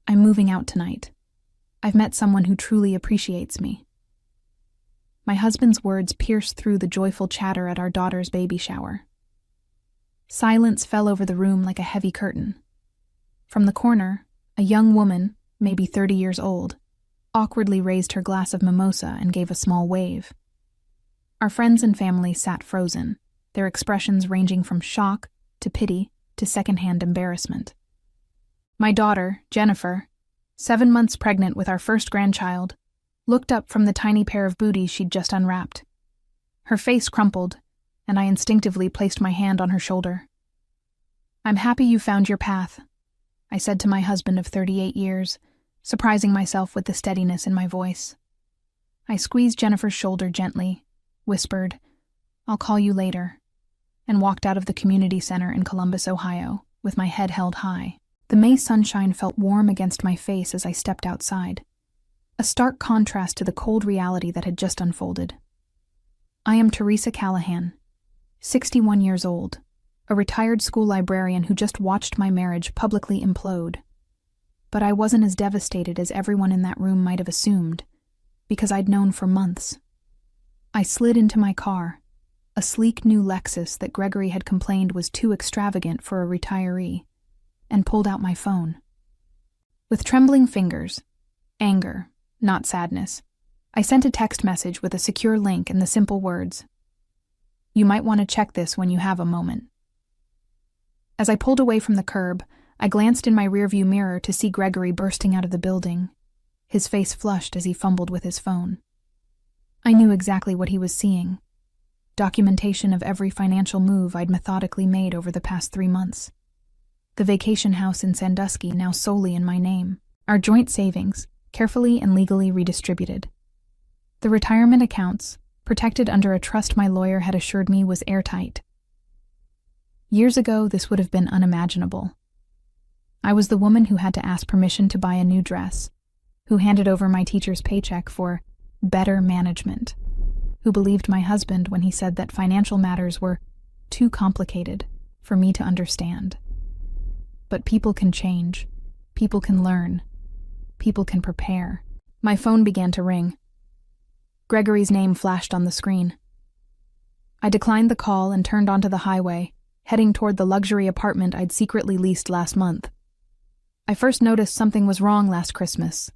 I'm moving out tonight. I've met someone who truly appreciates me. My husband's words pierced through the joyful chatter at our daughter's baby shower. Silence fell over the room like a heavy curtain. From the corner, a young woman, maybe 30 years old, awkwardly raised her glass of mimosa and gave a small wave. Our friends and family sat frozen, their expressions ranging from shock to pity to secondhand embarrassment. My daughter, Jennifer, 7 months pregnant with our first grandchild, looked up from the tiny pair of booties she'd just unwrapped. Her face crumpled, and I instinctively placed my hand on her shoulder. "I'm happy you found your path," I said to my husband of 38 years, surprising myself with the steadiness in my voice. I squeezed Jennifer's shoulder gently, whispered, "I'll call you later," and walked out of the community center in Columbus, Ohio, with my head held high. The May sunshine felt warm against my face as I stepped outside, a stark contrast to the cold reality that had just unfolded. I am Teresa Callahan, 61 years old, a retired school librarian who just watched my marriage publicly implode. But I wasn't as devastated as everyone in that room might have assumed, because I'd known for months. I slid into my car, a sleek new Lexus that Gregory had complained was too extravagant for a retiree, and pulled out my phone. With trembling fingers, anger, not sadness, I sent a text message with a secure link and the simple words, "You might want to check this when you have a moment." As I pulled away from the curb, I glanced in my rearview mirror to see Gregory bursting out of the building, his face flushed as he fumbled with his phone. I knew exactly what he was seeing. Documentation of every financial move I'd methodically made over the past 3 months. The vacation house in Sandusky now solely in my name. Our joint savings, carefully and legally redistributed. The retirement accounts, protected under a trust my lawyer had assured me was airtight. Years ago, this would have been unimaginable. I was the woman who had to ask permission to buy a new dress, who handed over my teacher's paycheck for better management, who believed my husband when he said that financial matters were too complicated for me to understand. But people can change. People can learn. People can prepare. My phone began to ring. Gregory's name flashed on the screen. I declined the call and turned onto the highway, heading toward the luxury apartment I'd secretly leased last month. I first noticed something was wrong last Christmas.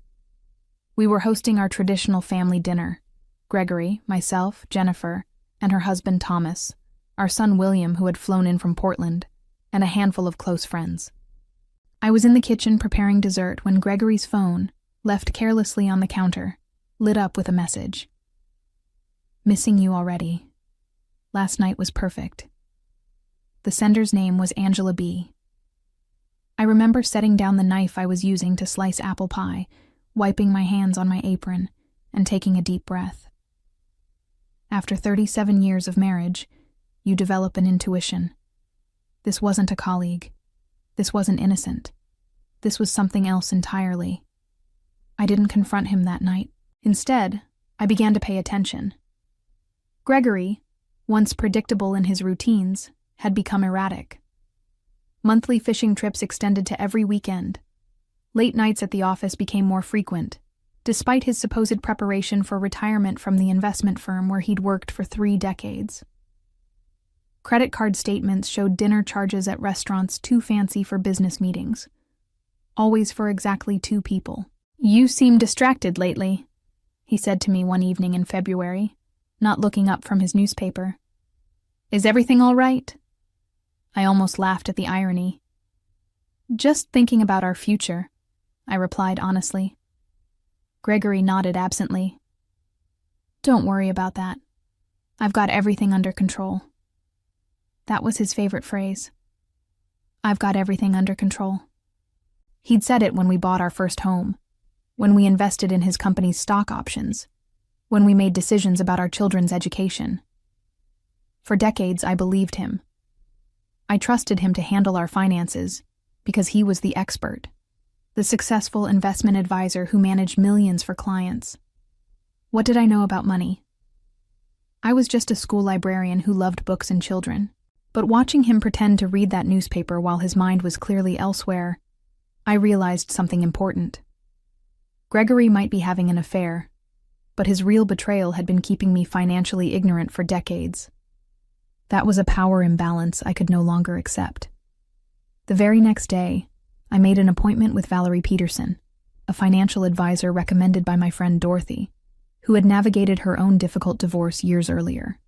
We were hosting our traditional family dinner. Gregory, myself, Jennifer, and her husband Thomas, our son William, who had flown in from Portland, and a handful of close friends. I was in the kitchen preparing dessert when Gregory's phone, left carelessly on the counter, lit up with a message. "Missing you already. Last night was perfect." The sender's name was Angela B. I remember setting down the knife I was using to slice apple pie, wiping my hands on my apron, and taking a deep breath. After 37 years of marriage, you develop an intuition. This wasn't a colleague. This wasn't innocent. This was something else entirely. I didn't confront him that night. Instead, I began to pay attention. Gregory, once predictable in his routines, had become erratic. Monthly fishing trips extended to every weekend. Late nights at the office became more frequent, despite his supposed preparation for retirement from the investment firm where he'd worked for 3 decades. Credit card statements showed dinner charges at restaurants too fancy for business meetings. Always for exactly 2 people. "You seem distracted lately," he said to me one evening in February, not looking up from his newspaper. "Is everything all right?" I almost laughed at the irony. "Just thinking about our future," I replied honestly. Gregory nodded absently. "Don't worry about that. I've got everything under control." That was his favorite phrase. "I've got everything under control." He'd said it when we bought our first home, when we invested in his company's stock options, when we made decisions about our children's education. For decades, I believed him. I trusted him to handle our finances because he was the expert, the successful investment advisor who managed millions for clients. What did I know about money? I was just a school librarian who loved books and children. But watching him pretend to read that newspaper while his mind was clearly elsewhere, I realized something important. Gregory might be having an affair, but his real betrayal had been keeping me financially ignorant for decades. That was a power imbalance I could no longer accept. The very next day, I made an appointment with Valerie Peterson, a financial advisor recommended by my friend Dorothy, who had navigated her own difficult divorce years earlier.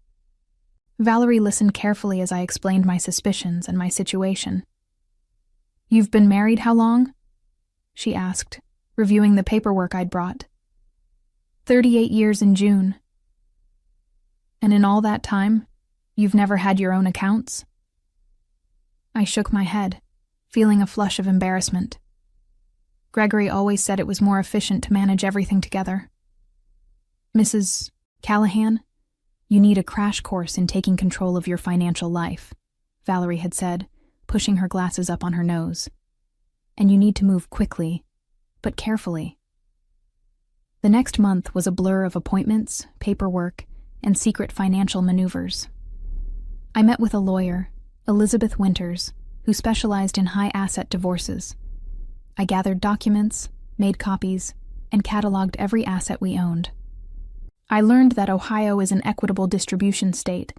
Valerie listened carefully as I explained my suspicions and my situation. "You've been married how long?" she asked, reviewing the paperwork I'd brought. 38 years in June. "And in all that time, you've never had your own accounts?" I shook my head, feeling a flush of embarrassment. Gregory always said it was more efficient to manage everything together. "Mrs. Callahan, you need a crash course in taking control of your financial life," Valerie had said, pushing her glasses up on her nose. "And you need to move quickly, but carefully." The next month was a blur of appointments, paperwork, and secret financial maneuvers. I met with a lawyer, Elizabeth Winters, who specialized in high-asset divorces. I gathered documents, made copies, and cataloged every asset we owned. I learned that Ohio is an equitable distribution state,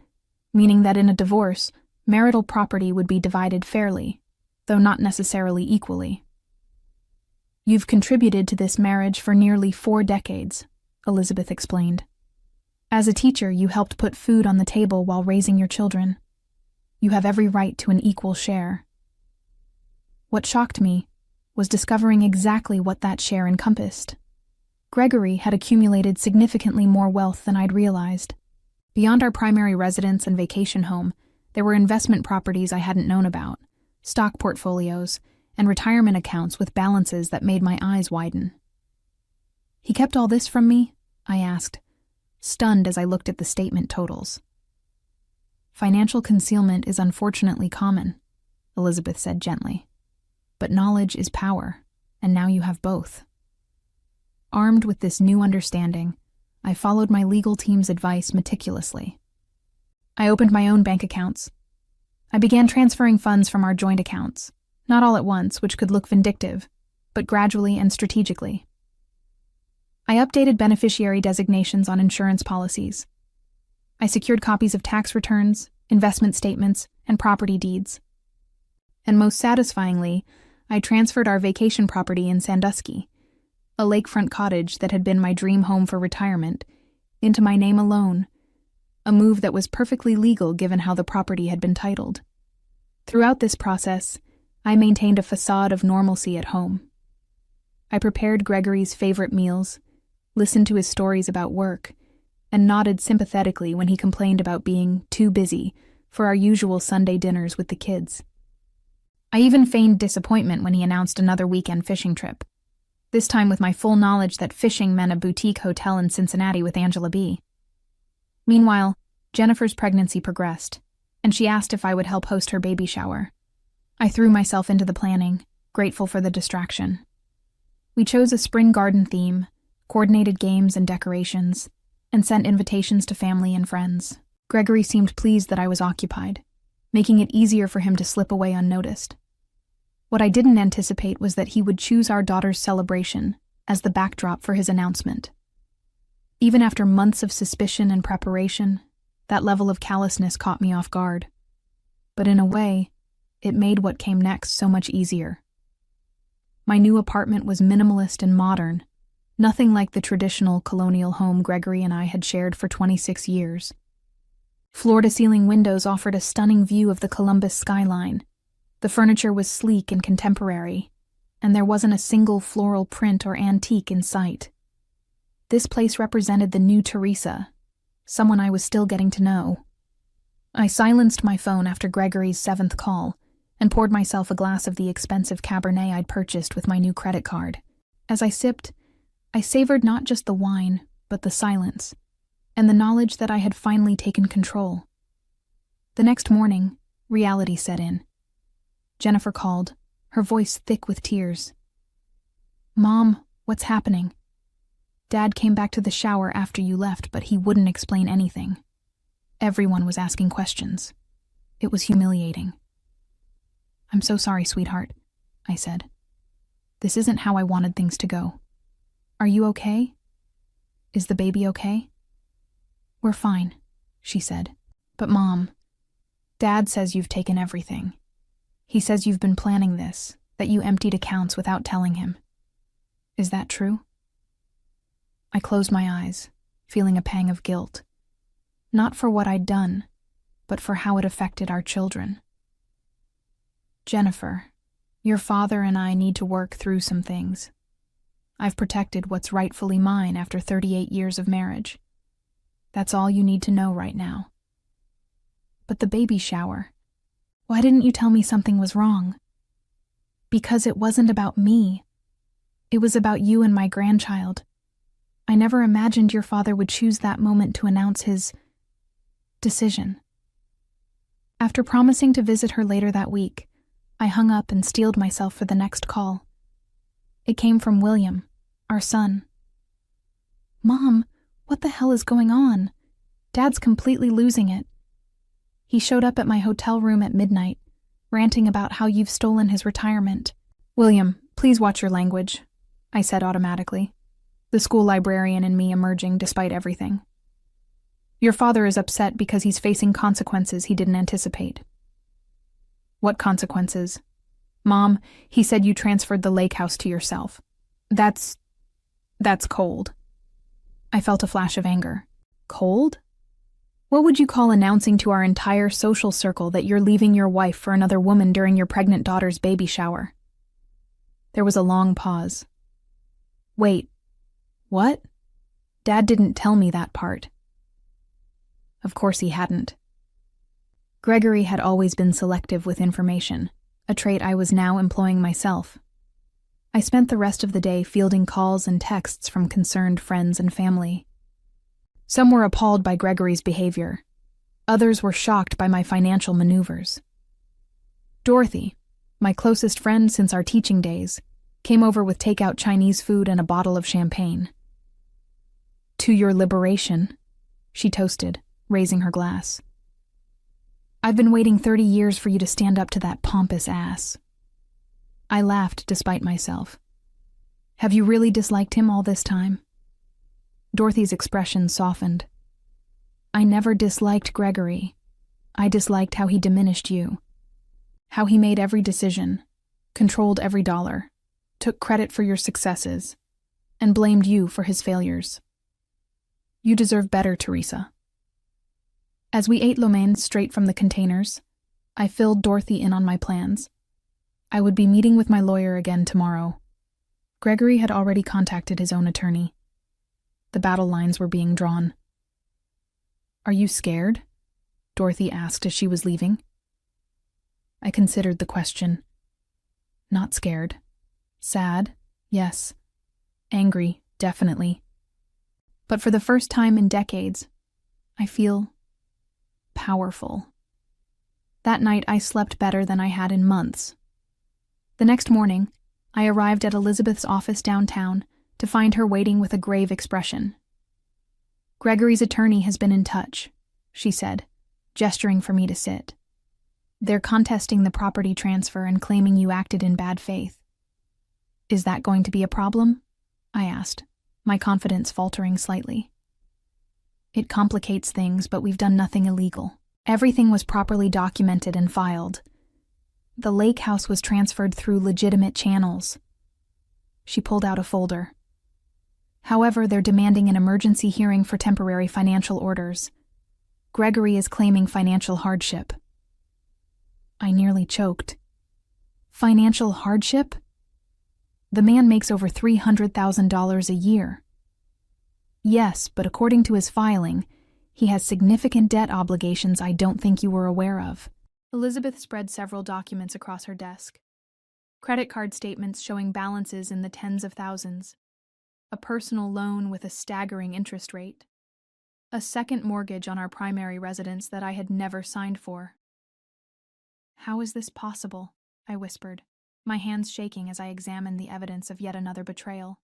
meaning that in a divorce, marital property would be divided fairly, though not necessarily equally. "You've contributed to this marriage for nearly 4 decades, Elizabeth explained. "As a teacher, you helped put food on the table while raising your children. You have every right to an equal share." What shocked me was discovering exactly what that share encompassed. Gregory had accumulated significantly more wealth than I'd realized. Beyond our primary residence and vacation home, there were investment properties I hadn't known about, stock portfolios, and retirement accounts with balances that made my eyes widen. "He kept all this from me?" I asked, stunned as I looked at the statement totals. "Financial concealment is unfortunately common," Elizabeth said gently. "But knowledge is power, and now you have both." Armed with this new understanding, I followed my legal team's advice meticulously. I opened my own bank accounts. I began transferring funds from our joint accounts, not all at once, which could look vindictive, but gradually and strategically. I updated beneficiary designations on insurance policies. I secured copies of tax returns, investment statements, and property deeds. And most satisfyingly, I transferred our vacation property in Sandusky, a lakefront cottage that had been my dream home for retirement, into my name alone, a move that was perfectly legal given how the property had been titled. Throughout this process, I maintained a facade of normalcy at home. I prepared Gregory's favorite meals, listened to his stories about work, and nodded sympathetically when he complained about being too busy for our usual Sunday dinners with the kids. I even feigned disappointment when he announced another weekend fishing trip, this time with my full knowledge that fishing meant a boutique hotel in Cincinnati with Angela B. Meanwhile, Jennifer's pregnancy progressed, and she asked if I would help host her baby shower. I threw myself into the planning, grateful for the distraction. We chose a spring garden theme, coordinated games and decorations, and sent invitations to family and friends. Gregory seemed pleased that I was occupied, making it easier for him to slip away unnoticed. What I didn't anticipate was that he would choose our daughter's celebration as the backdrop for his announcement. Even after months of suspicion and preparation, that level of callousness caught me off guard. But in a way, it made what came next so much easier. My new apartment was minimalist and modern, nothing like the traditional colonial home Gregory and I had shared for 26 years. Floor-to-ceiling windows offered a stunning view of the Columbus skyline. The furniture was sleek and contemporary, and there wasn't a single floral print or antique in sight. This place represented the new Teresa, someone I was still getting to know. I silenced my phone after Gregory's 7th call and poured myself a glass of the expensive Cabernet I'd purchased with my new credit card. As I sipped, I savored not just the wine, but the silence, and the knowledge that I had finally taken control. The next morning, reality set in. Jennifer called, her voice thick with tears. "Mom, what's happening? Dad came back to the shower after you left, but he wouldn't explain anything. Everyone was asking questions. It was humiliating." "I'm so sorry, sweetheart," I said. This isn't how I wanted things to go. Are you okay? Is the baby okay? We're fine, she said. But Mom, Dad says you've taken everything. He says you've been planning this, that you emptied accounts without telling him. Is that true? I closed my eyes, feeling a pang of guilt. Not for what I'd done, but for how it affected our children. Jennifer, your father and I need to work through some things. I've protected what's rightfully mine after 38 years of marriage. That's all you need to know right now. But the baby shower, why didn't you tell me something was wrong? Because it wasn't about me. It was about you and my grandchild. I never imagined your father would choose that moment to announce his decision. After promising to visit her later that week, I hung up and steeled myself for the next call. It came from William, our son. Mom, what the hell is going on? Dad's completely losing it. He showed up at my hotel room at midnight, ranting about how you've stolen his retirement. William, please watch your language, I said automatically, the school librarian in me emerging despite everything. Your father is upset because he's facing consequences he didn't anticipate. What consequences? Mom, he said you transferred the lake house to yourself. That's cold. I felt a flash of anger. Cold? What would you call announcing to our entire social circle that you're leaving your wife for another woman during your pregnant daughter's baby shower? There was a long pause. Wait, what? Dad didn't tell me that part. Of course he hadn't. Gregory had always been selective with information, a trait I was now employing myself. I spent the rest of the day fielding calls and texts from concerned friends and family. Some were appalled by Gregory's behavior. Others were shocked by my financial maneuvers. Dorothy, my closest friend since our teaching days, came over with takeout Chinese food and a bottle of champagne. To your liberation, she toasted, raising her glass. I've been waiting 30 years for you to stand up to that pompous ass. I laughed despite myself. Have you really disliked him all this time? Dorothy's expression softened. I never disliked Gregory. I disliked how he diminished you. How he made every decision, controlled every dollar, took credit for your successes, and blamed you for his failures. You deserve better, Teresa. As we ate lo mein straight from the containers, I filled Dorothy in on my plans. I would be meeting with my lawyer again tomorrow. Gregory had already contacted his own attorney. The battle lines were being drawn. Are you scared? Dorothy asked as she was leaving. I considered the question. Not scared. Sad, yes. Angry, definitely. But for the first time in decades, I feel powerful. That night I slept better than I had in months. The next morning, I arrived at Elizabeth's office downtown to find her waiting with a grave expression. Gregory's attorney has been in touch, she said, gesturing for me to sit. They're contesting the property transfer and claiming you acted in bad faith. Is that going to be a problem? I asked, my confidence faltering slightly. It complicates things, but we've done nothing illegal. Everything was properly documented and filed. The lake house was transferred through legitimate channels. She pulled out a folder. However, they're demanding an emergency hearing for temporary financial orders. Gregory is claiming financial hardship. I nearly choked. Financial hardship? The man makes over $300,000 a year. Yes, but according to his filing, he has significant debt obligations I don't think you were aware of. Elizabeth spread several documents across her desk. Credit card statements showing balances in the tens of thousands. A personal loan with a staggering interest rate. A second mortgage on our primary residence that I had never signed for. How is this possible? I whispered, my hands shaking as I examined the evidence of yet another betrayal.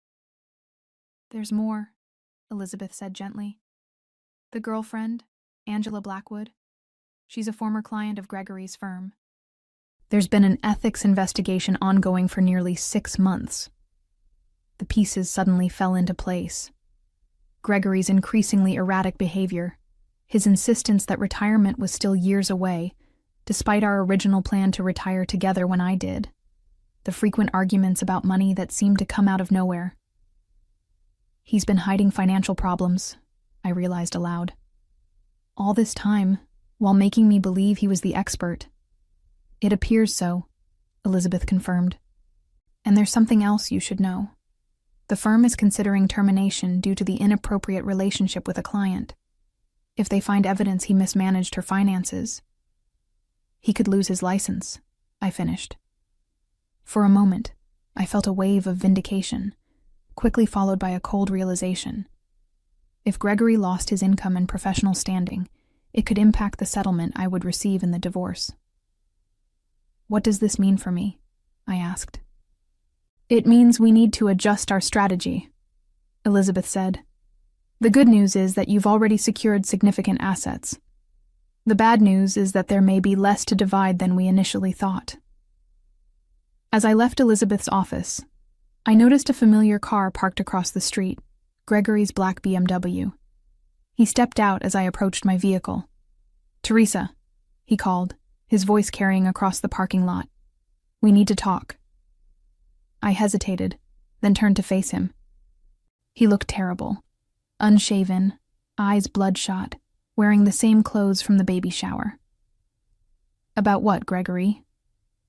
There's more, Elizabeth said gently. The girlfriend, Angela Blackwood, she's a former client of Gregory's firm. There's been an ethics investigation ongoing for nearly 6 months. The pieces suddenly fell into place. Gregory's increasingly erratic behavior, his insistence that retirement was still years away, despite our original plan to retire together when I did, the frequent arguments about money that seemed to come out of nowhere. He's been hiding financial problems, I realized aloud. All this time, while making me believe he was the expert. It appears so, Elizabeth confirmed. And there's something else you should know. The firm is considering termination due to the inappropriate relationship with a client. If they find evidence he mismanaged her finances, he could lose his license, I finished. For a moment, I felt a wave of vindication, quickly followed by a cold realization. If Gregory lost his income and professional standing, it could impact the settlement I would receive in the divorce. What does this mean for me? I asked. It means we need to adjust our strategy, Elizabeth said. The good news is that you've already secured significant assets. The bad news is that there may be less to divide than we initially thought. As I left Elizabeth's office, I noticed a familiar car parked across the street, Gregory's black BMW. He stepped out as I approached my vehicle. "Teresa," he called, his voice carrying across the parking lot. "We need to talk." I hesitated, then turned to face him. He looked terrible, unshaven, eyes bloodshot, wearing the same clothes from the baby shower. "About what, Gregory?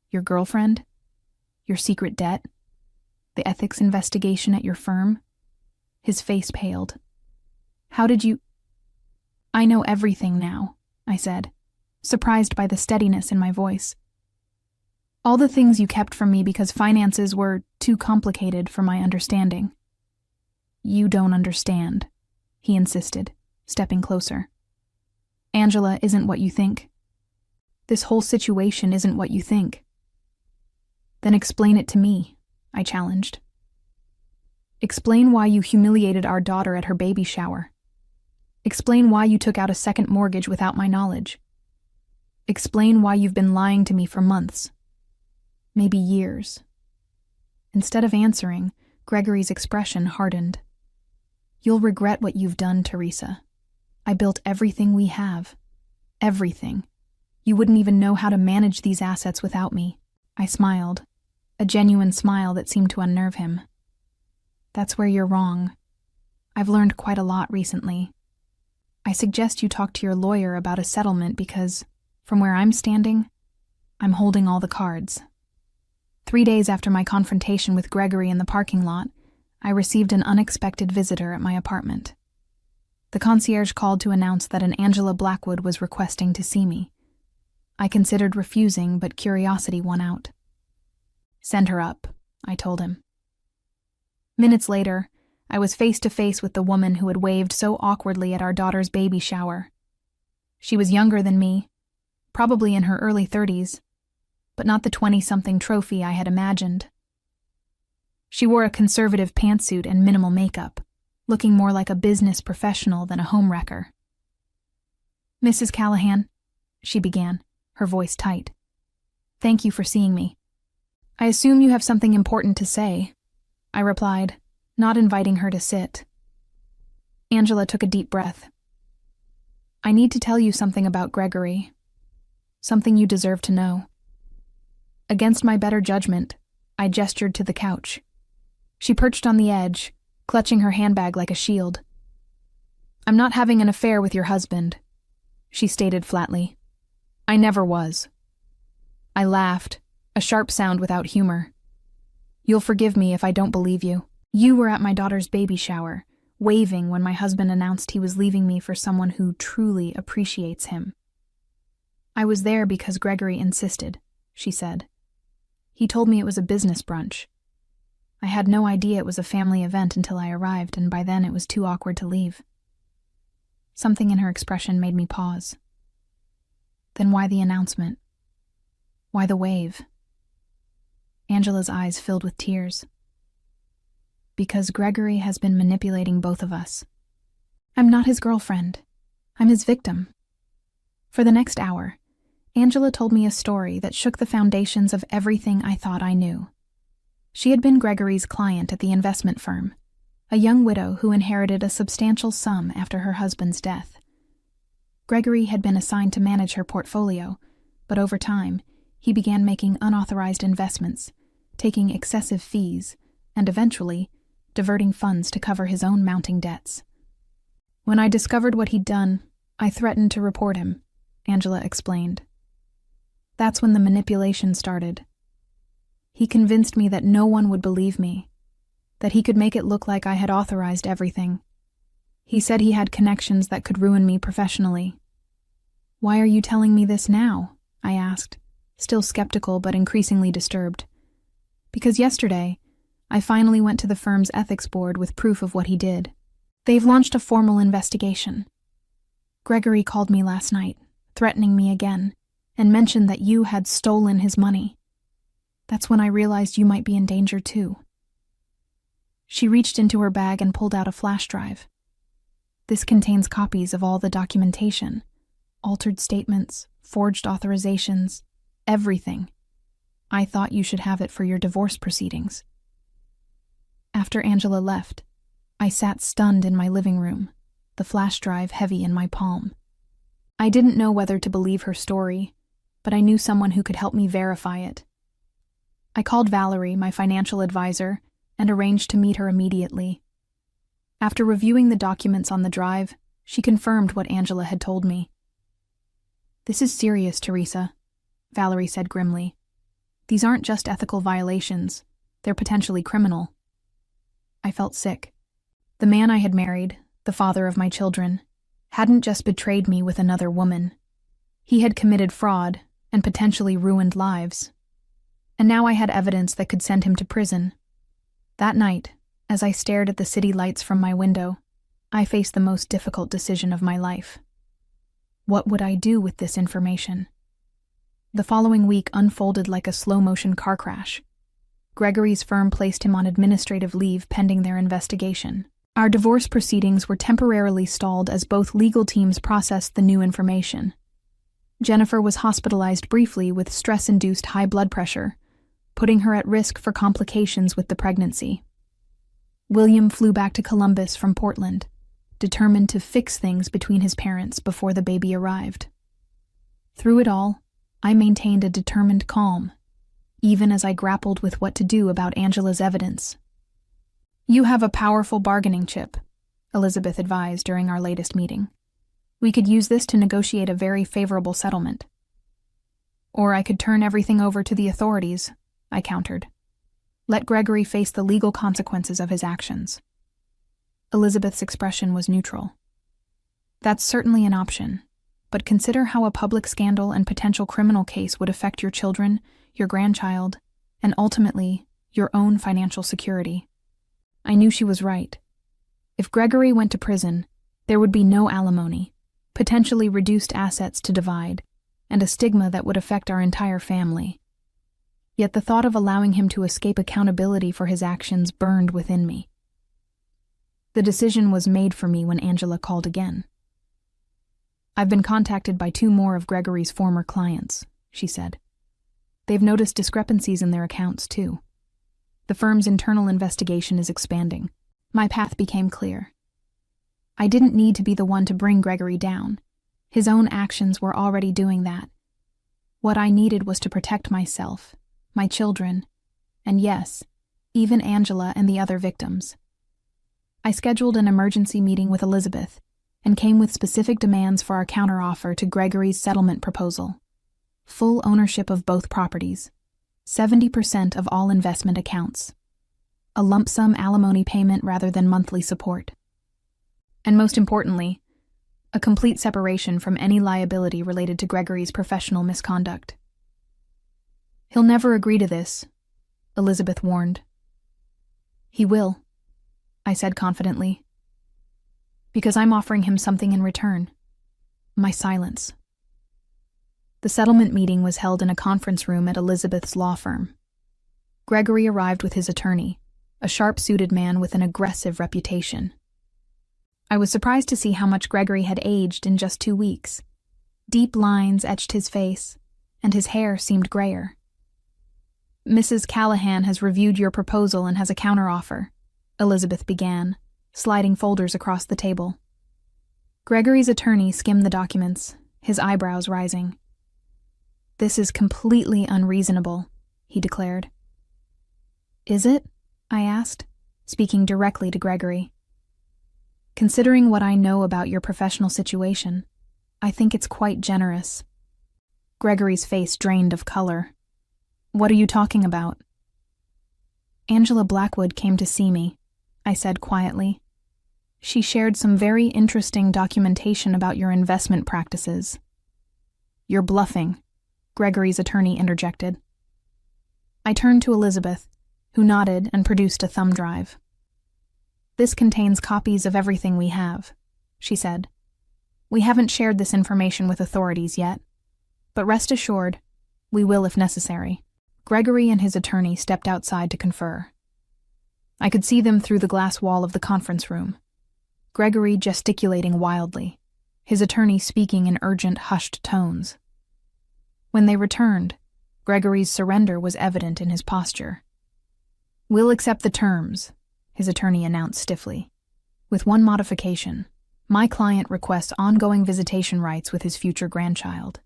Your girlfriend? Your secret debt? The ethics investigation at your firm?" His face paled. "How did you—" "I know everything now," I said, surprised by the steadiness in my voice. "All the things you kept from me because finances were too complicated for my understanding." "You don't understand," he insisted, stepping closer. "Angela isn't what you think. This whole situation isn't what you think." "Then explain it to me," I challenged. "Explain why you humiliated our daughter at her baby shower. Explain why you took out a second mortgage without my knowledge. Explain why you've been lying to me for months. Maybe years." Instead of answering, Gregory's expression hardened. "You'll regret what you've done, Teresa. I built everything we have. Everything. You wouldn't even know how to manage these assets without me." I smiled, a genuine smile that seemed to unnerve him. "That's where you're wrong. I've learned quite a lot recently. I suggest you talk to your lawyer about a settlement because, from where I'm standing, I'm holding all the cards." 3 days after my confrontation with Gregory in the parking lot, I received an unexpected visitor at my apartment. The concierge called to announce that an Angela Blackwood was requesting to see me. I considered refusing, but curiosity won out. "Send her up," I told him. Minutes later, I was face to face with the woman who had waved so awkwardly at our daughter's baby shower. She was younger than me, probably in her early 30s, but not the 20-something trophy I had imagined. She wore a conservative pantsuit and minimal makeup, looking more like a business professional than a homewrecker. "Mrs. Callahan," she began, her voice tight. "Thank you for seeing me. I assume you have something important to say," I replied, not inviting her to sit. Angela took a deep breath. "I need to tell you something about Gregory. Something you deserve to know." Against my better judgment, I gestured to the couch. She perched on the edge, clutching her handbag like a shield. "I'm not having an affair with your husband," she stated flatly. "I never was." I laughed, a sharp sound without humor. "You'll forgive me if I don't believe you. You were at my daughter's baby shower, waving when my husband announced he was leaving me for someone who truly appreciates him." "I was there because Gregory insisted," she said. "He told me it was a business brunch. I had no idea it was a family event until I arrived, and by then it was too awkward to leave." Something in her expression made me pause. "Then why the announcement? Why the wave?" Angela's eyes filled with tears. "Because Gregory has been manipulating both of us. I'm not his girlfriend. I'm his victim." For the next hour, Angela told me a story that shook the foundations of everything I thought I knew. She had been Gregory's client at the investment firm, a young widow who inherited a substantial sum after her husband's death. Gregory had been assigned to manage her portfolio, but over time, he began making unauthorized investments, taking excessive fees, and eventually, diverting funds to cover his own mounting debts. When I discovered what he'd done, I threatened to report him, Angela explained. That's when the manipulation started. He convinced me that no one would believe me, that he could make it look like I had authorized everything. He said he had connections that could ruin me professionally. "Why are you telling me this now?" I asked, still skeptical but increasingly disturbed. "Because yesterday, I finally went to the firm's ethics board with proof of what he did. They've launched a formal investigation. Gregory called me last night, threatening me again, and mentioned that you had stolen his money. That's when I realized you might be in danger too." She reached into her bag and pulled out a flash drive. "This contains copies of all the documentation, altered statements, forged authorizations, everything. I thought you should have it for your divorce proceedings." After Angela left, I sat stunned in my living room, the flash drive heavy in my palm. I didn't know whether to believe her story, but I knew someone who could help me verify it. I called Valerie, my financial advisor, and arranged to meet her immediately. After reviewing the documents on the drive, she confirmed what Angela had told me. "This is serious, Teresa," Valerie said grimly. "These aren't just ethical violations, they're potentially criminal." I felt sick. The man I had married, the father of my children, hadn't just betrayed me with another woman. He had committed fraud and potentially ruined lives. And now I had evidence that could send him to prison. That night, as I stared at the city lights from my window, I faced the most difficult decision of my life. What would I do with this information? The following week unfolded like a slow-motion car crash. Gregory's firm placed him on administrative leave pending their investigation. Our divorce proceedings were temporarily stalled as both legal teams processed the new information. Jennifer was hospitalized briefly with stress-induced high blood pressure, putting her at risk for complications with the pregnancy. William flew back to Columbus from Portland, determined to fix things between his parents before the baby arrived. Through it all, I maintained a determined calm, even as I grappled with what to do about Angela's evidence. "You have a powerful bargaining chip," Elizabeth advised during our latest meeting. "We could use this to negotiate a very favorable settlement." "Or I could turn everything over to the authorities," I countered. "Let Gregory face the legal consequences of his actions." Elizabeth's expression was neutral. "That's certainly an option, but consider how a public scandal and potential criminal case would affect your children, your grandchild, and ultimately, your own financial security." I knew she was right. If Gregory went to prison, there would be no alimony, potentially reduced assets to divide, and a stigma that would affect our entire family. Yet the thought of allowing him to escape accountability for his actions burned within me. The decision was made for me when Angela called again. "I've been contacted by 2 more of Gregory's former clients," she said. "They've noticed discrepancies in their accounts, too. The firm's internal investigation is expanding." My path became clear. I didn't need to be the one to bring Gregory down. His own actions were already doing that. What I needed was to protect myself, my children, and yes, even Angela and the other victims. I scheduled an emergency meeting with Elizabeth and came with specific demands for our counteroffer to Gregory's settlement proposal. Full ownership of both properties, 70% of all investment accounts, a lump sum alimony payment rather than monthly support, and most importantly, a complete separation from any liability related to Gregory's professional misconduct. "He'll never agree to this," Elizabeth warned. "He will," I said confidently, "because I'm offering him something in return. My silence." The settlement meeting was held in a conference room at Elizabeth's law firm. Gregory arrived with his attorney, a sharp-suited man with an aggressive reputation. I was surprised to see how much Gregory had aged in just 2 weeks. Deep lines etched his face, and his hair seemed grayer. "Mrs. Callahan has reviewed your proposal and has a counteroffer," Elizabeth began, sliding folders across the table. Gregory's attorney skimmed the documents, his eyebrows rising. "This is completely unreasonable," he declared. "Is it?" I asked, speaking directly to Gregory. "Considering what I know about your professional situation, I think it's quite generous." Gregory's face drained of color. "What are you talking about?" "Angela Blackwood came to see me," I said quietly. "She shared some very interesting documentation about your investment practices." "You're bluffing," Gregory's attorney interjected. I turned to Elizabeth, who nodded and produced a thumb drive. "This contains copies of everything we have," she said. "We haven't shared this information with authorities yet, but rest assured, we will if necessary." Gregory and his attorney stepped outside to confer. I could see them through the glass wall of the conference room. Gregory gesticulating wildly, his attorney speaking in urgent, hushed tones. When they returned, Gregory's surrender was evident in his posture. "We'll accept the terms," his attorney announced stiffly. "With one modification. My client requests ongoing visitation rights with his future grandchild."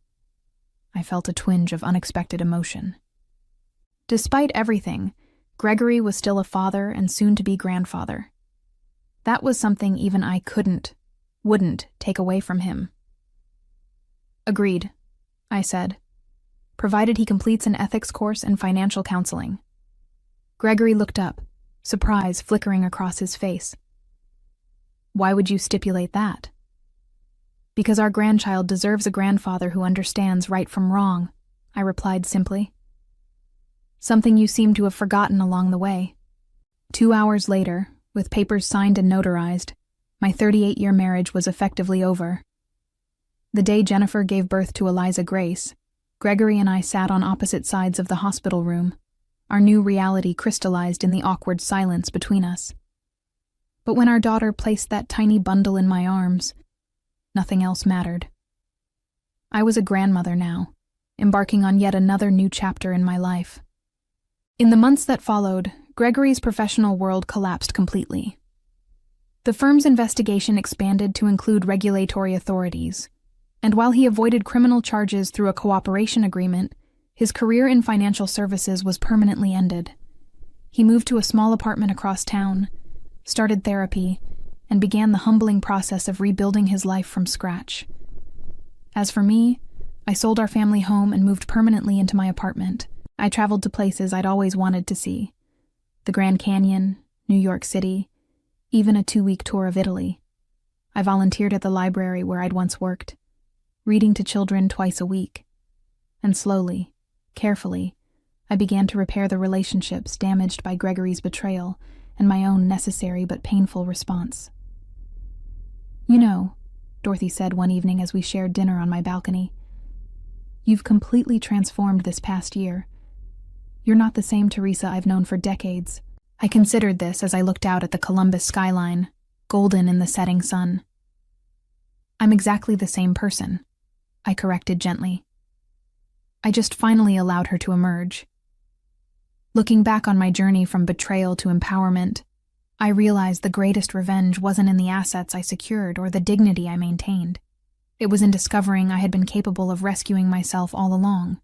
I felt a twinge of unexpected emotion. Despite everything, Gregory was still a father and soon-to-be grandfather. That was something even I wouldn't take away from him. "Agreed," I said, "provided he completes an ethics course and financial counseling." Gregory looked up, surprise flickering across his face. "Why would you stipulate that?" "Because our grandchild deserves a grandfather who understands right from wrong," I replied simply. "Something you seem to have forgotten along the way." 2 hours later, with papers signed and notarized, my 38-year marriage was effectively over. The day Jennifer gave birth to Eliza Grace, Gregory and I sat on opposite sides of the hospital room, our new reality crystallized in the awkward silence between us. But when our daughter placed that tiny bundle in my arms, nothing else mattered. I was a grandmother now, embarking on yet another new chapter in my life. In the months that followed, Gregory's professional world collapsed completely. The firm's investigation expanded to include regulatory authorities, and while he avoided criminal charges through a cooperation agreement, his career in financial services was permanently ended. He moved to a small apartment across town, started therapy, and began the humbling process of rebuilding his life from scratch. As for me, I sold our family home and moved permanently into my apartment. I traveled to places I'd always wanted to see: the Grand Canyon, New York City, even a 2-week tour of Italy. I volunteered at the library where I'd once worked, reading to children twice a week. And slowly, carefully, I began to repair the relationships damaged by Gregory's betrayal and my own necessary but painful response. "You know," Dorothy said one evening as we shared dinner on my balcony, "you've completely transformed this past year. You're not the same Teresa I've known for decades." I considered this as I looked out at the Columbus skyline, golden in the setting sun. "I'm exactly the same person," I corrected gently. I just finally allowed her to emerge. Looking back on my journey from betrayal to empowerment, I realized the greatest revenge wasn't in the assets I secured or the dignity I maintained. It was in discovering I had been capable of rescuing myself all along.